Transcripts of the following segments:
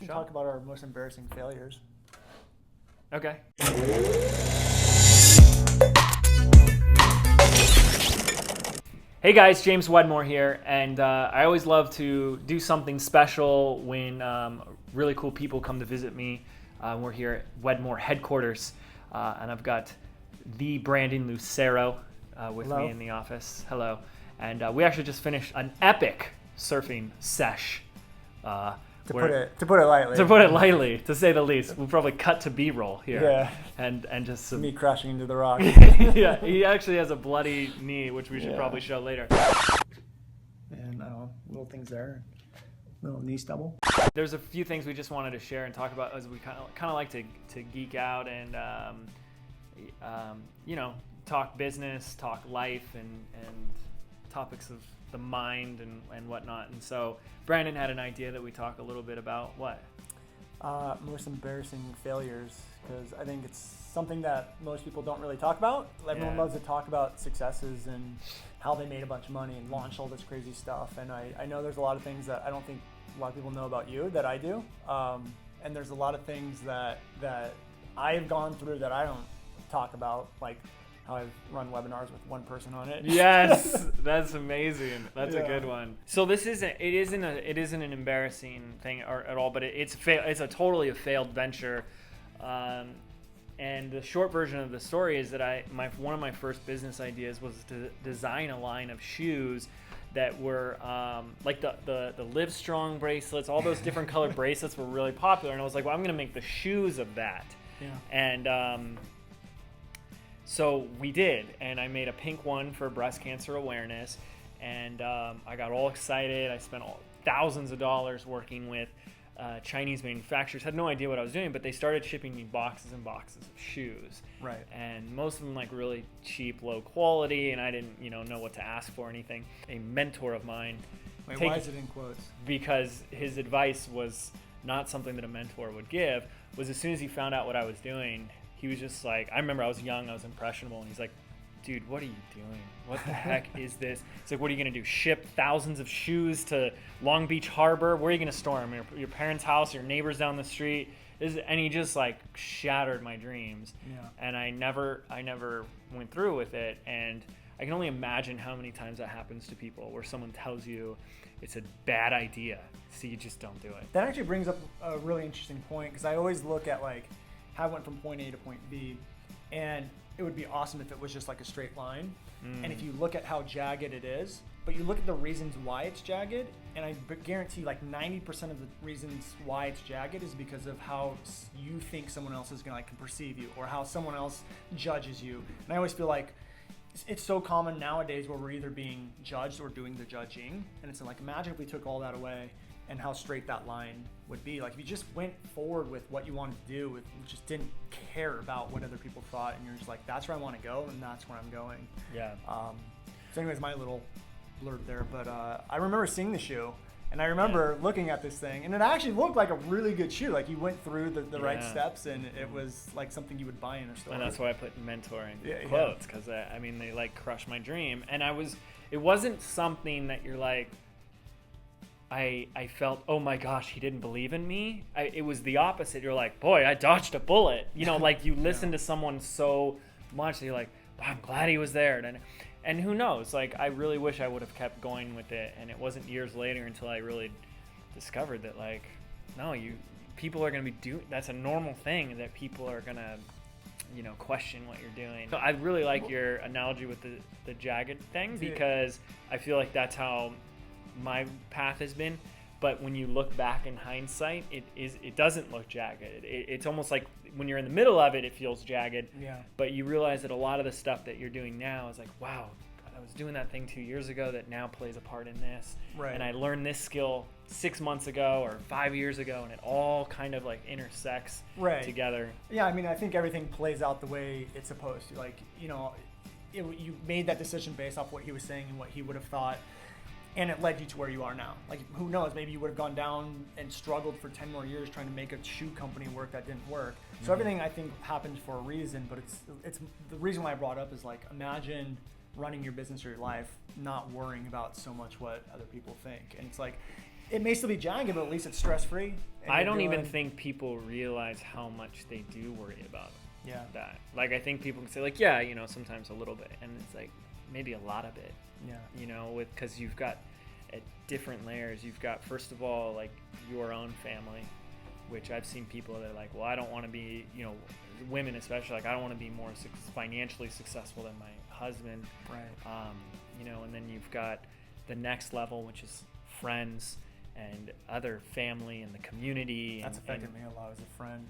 We can talk about our most embarrassing failures. Okay. Hey guys, James Wedmore here, and I always love to do something special when really cool people come to visit me. We're here at Wedmore headquarters, and I've got the Brandon Lucero with Hello. me in the office. Hello. And we actually just finished an epic surfing sesh. To put it lightly. To put it lightly, to say the least. We'll probably cut to B-roll here. Yeah. And just some... Me crashing into the rock. Yeah, he actually has a bloody knee, which we should probably show later. And little things there. Little knee stubble. There's a few things we just wanted to share and talk about as we kind of like to geek out and talk business, talk life, and topics of the mind and whatnot. And so Brandon had an idea that we talk a little bit about what? Most embarrassing failures, because I think it's something that most people don't really talk about. Everyone loves to talk about successes and how they made a bunch of money and launched all this crazy stuff. And I know there's a lot of things that I don't think a lot of people know about you that I do. And there's a lot of things that I've gone through that I don't talk about, like how I've run webinars with one person on it. Yes, that's amazing. That's a good one. So this isn't an embarrassing thing at all, but it's a totally failed venture. And the short version of the story is that one of my first business ideas was to design a line of shoes that were like the Live Strong bracelets. All those different colored bracelets were really popular, and I was like, well, I'm gonna make the shoes of that. Yeah. And so we did, and I made a pink one for breast cancer awareness, and I got all excited. I spent thousands of dollars working with Chinese manufacturers. Had no idea what I was doing, but they started shipping me boxes and boxes of shoes. Right. And most of them like really cheap, low quality, and I didn't know what to ask for or anything. A mentor of mine. Wait, why is it in quotes? Because his advice was not something that a mentor would give. Was as soon as he found out what I was doing, he was just like, I remember I was young, I was impressionable, and he's like, dude, what are you doing? What the heck is this? It's like, what are you going to do? Ship thousands of shoes to Long Beach Harbor? Where are you going to store them? Your parents' house, your neighbors down the street? And he just like shattered my dreams. Yeah. And I never went through with it. And I can only imagine how many times that happens to people where someone tells you it's a bad idea, so you just don't do it. That actually brings up a really interesting point, because I always look at like how I went from point A to point B, and it would be awesome if it was just like a straight line. And if you look at how jagged it is, but you look at the reasons why it's jagged, and I guarantee like 90% of the reasons why it's jagged is because of how you think someone else is gonna can perceive you, or how someone else judges you. And I always feel like it's so common nowadays where we're either being judged or doing the judging. And it's like, imagine if we took all that away and how straight that line would be. Like if you just went forward with what you wanted to do, just didn't care about what other people thought, and you're just like, that's where I want to go, and that's where I'm going. Yeah. So anyways, my little blurb there, but I remember seeing the shoe, and I remember looking at this thing, and it actually looked like a really good shoe. Like you went through the right steps, and it was like something you would buy in a store. And that's why I put mentor in quotes, because I mean they like crushed my dream. And it wasn't something that you're like, I felt, oh my gosh, he didn't believe in me. It was the opposite. You're like, boy, I dodged a bullet. Like you listen to someone so much that you're like, wow, I'm glad he was there. And who knows? Like I really wish I would have kept going with it. And it wasn't years later until I really discovered that like, no, people are gonna be doing. That's a normal thing that people are gonna, question what you're doing. So I really like your analogy with the jagged thing, because I feel like that's how my path has been. But when you look back in hindsight, it doesn't look jagged. It's almost like when you're in the middle of it, it feels jagged. Yeah. But you realize that a lot of the stuff that you're doing now is like, wow, I was doing that thing 2 years ago that now plays a part in this. Right. And I learned this skill 6 months ago or 5 years ago, and it all kind of like intersects together. Yeah, I mean, I think everything plays out the way it's supposed to. Like, you made that decision based off what he was saying and what he would have thought. And it led you to where you are now. Like, who knows? Maybe you would have gone down and struggled for 10 more years trying to make a shoe company work that didn't work. So everything, I think, happens for a reason. But it's the reason why I brought up is like, imagine running your business or your life, not worrying about so much what other people think. And it's like, it may still be jagged, but at least it's stress free. I don't even think people realize how much they do worry about that. Like, I think people can say, like, yeah, you know, sometimes a little bit, and it's like maybe a lot of it. Yeah. You know, because you've got at different layers. You've got, first of all, like your own family, which I've seen people that are like, well, I don't want to be, you know, women especially, like, I don't want to be more financially successful than my husband. Right. You know, and then you've got the next level, which is friends and other family and the community. That's affected me a lot as a friend.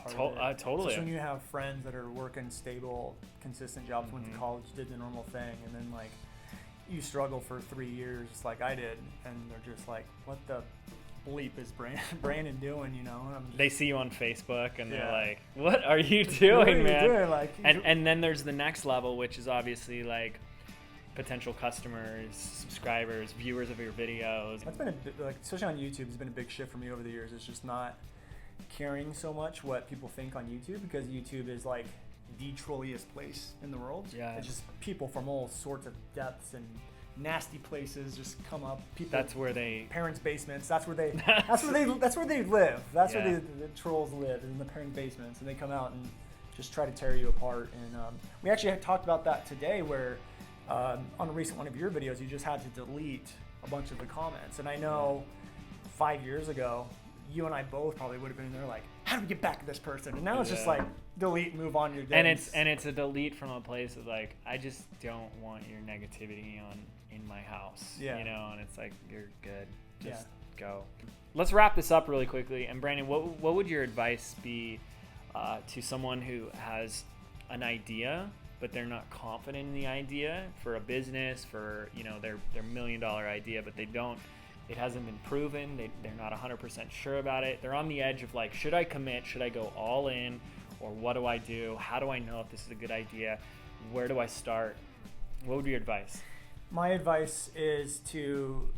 Totally. Especially when you have friends that are working stable, consistent jobs, went to college, did the normal thing, and then like you struggle for 3 years like I did, and they're just like, what the bleep is Brandon doing, you know? And I'm just, they see you on Facebook and they're like, what are you doing, man? Doing? Like, and then there's the next level, which is obviously like potential customers, subscribers, viewers of your videos. That's been like, especially on YouTube, it's been a big shift for me over the years. It's just not caring so much what people think on YouTube, because YouTube is like the trolliest place in the world. Yeah, it's just people from all sorts of depths and nasty places just come up. People, that's where they parents' basements. That's where they live. That's where the trolls live, in the parent basements, and they come out and just try to tear you apart. And we actually had talked about that today, where on a recent one of your videos, you just had to delete a bunch of the comments. And I know 5 years ago, you and I both probably would have been there like, how do we get back at this person? And now it's just like, delete, move on your day. And it's a delete from a place of like, I just don't want your negativity in my house. You know, and it's like, you're good. Just go. Let's wrap this up really quickly. And Brandon, what would your advice be to someone who has an idea, but they're not confident in the idea for a business, for, you know, their $1 million idea, but it hasn't been proven, they're not 100% sure about it. They're on the edge of like, should I commit? Should I go all in? Or what do I do? How do I know if this is a good idea? Where do I start? What would be your advice? My advice is to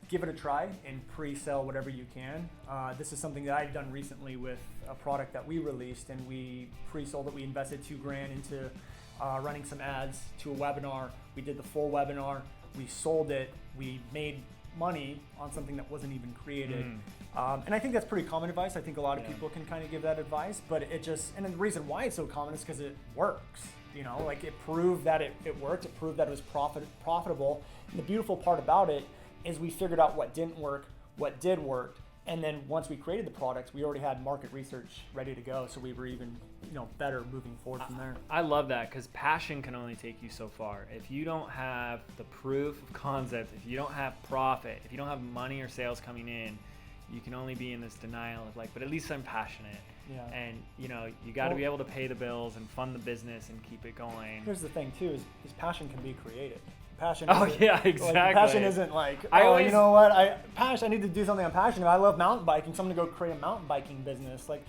give it a try and pre-sell whatever you can. This is something that I've done recently with a product that we released, and we pre-sold it. We invested $2,000 into running some ads to a webinar. We did the full webinar. We sold it. We made money on something that wasn't even created. And I think that's pretty common advice. I think a lot of people can kind of give that advice, but and the reason why it's so common is because it works. You know, like it proved that it worked. It proved that it was profitable. And the beautiful part about it is we figured out what didn't work, what did work. And then once we created the product, we already had market research ready to go. So we were even, you know, better moving forward from there. I love that, because passion can only take you so far. If you don't have the proof of concept, if you don't have profit, if you don't have money or sales coming in, you can only be in this denial of like, but at least I'm passionate. Yeah. And you know, you got to be able to pay the bills and fund the business and keep it going. Here's the thing too, is passion can be created. Passion. Exactly. Like, passion isn't like, you know what? I need to do something I'm passionate about. I love mountain biking. So I'm gonna go create a mountain biking business. Like,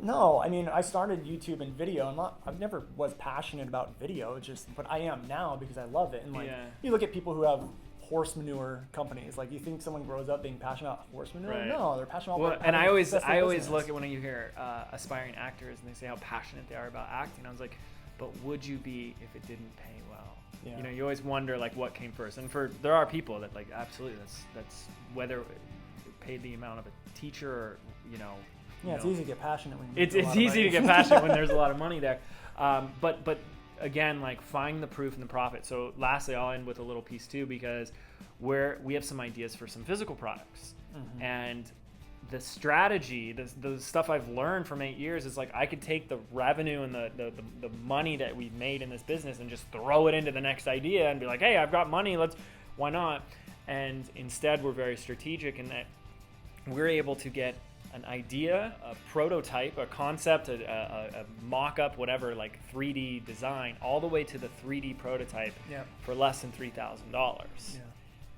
no. I mean, I started YouTube and video. I've never was passionate about video. But I am now because I love it. And like, you look at people who have horse manure companies. Like, you think someone grows up being passionate about horse manure? Right. No, they're passionate about. And I always look at when you hear aspiring actors and they say how passionate they are about acting. I was like, but would you be if it didn't pay well? Yeah. You know, you always wonder like what came first. And there are people that like absolutely that's whether it paid the amount of a teacher or it's easy to get passionate when it's easy to get passionate when there's a lot of money there. But again, like, find the proof and the profit. So lastly, I'll end with a little piece too, because we have some ideas for some physical products. And the strategy, the stuff I've learned from 8 years is like, I could take the revenue and the money that we've made in this business and just throw it into the next idea and be like, hey, I've got money, why not? And instead, we're very strategic in that we're able to get an idea, a prototype, a concept, a mock-up, whatever, like 3D design, all the way to the 3D prototype for less than $3,000.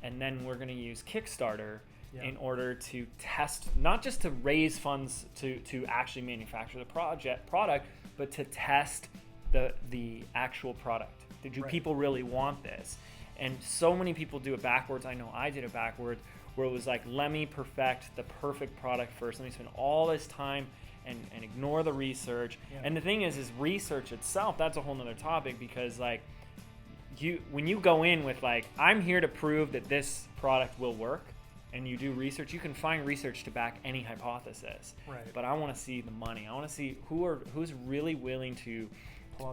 And then we're going to use Kickstarter in order to test, not just to raise funds to actually manufacture the product, but to test the actual product. Do people really want this? And so many people do it backwards. I know I did it backwards, where it was like, let me perfect the perfect product first. Let me spend all this time and ignore the research. And the thing is research itself, that's a whole nother topic, because like when you go in with like, I'm here to prove that this product will work, and you do research, you can find research to back any hypothesis. Right. But I want to see the money. I want to see who's really willing to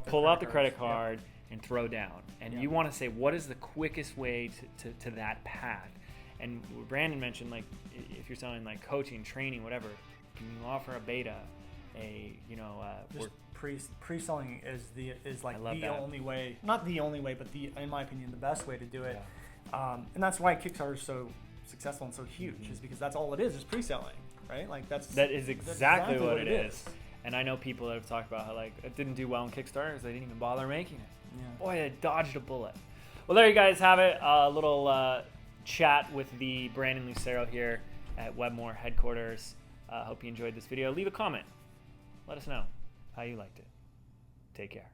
pull out the credit card and throw down. And Yeah. you want to say, what is the quickest way to that path? And Brandon mentioned, like, if you're selling like coaching, training, whatever, can you offer a beta, Just pre-selling is like the that. only way, not the only way, but in my opinion, the best way to do it. And that's why Kickstarter is so successful and so huge, is because that's all it is pre-selling, right? Like that is exactly what it is. And I know people that have talked about how, like, it didn't do well in Kickstarter because they didn't even bother making it. Yeah. Boy, they dodged a bullet. Well, there you guys have it. A little chat with the Brandon Lucero here at Wedmore headquarters. Hope you enjoyed this video. Leave a comment. Let us know how you liked it. Take care.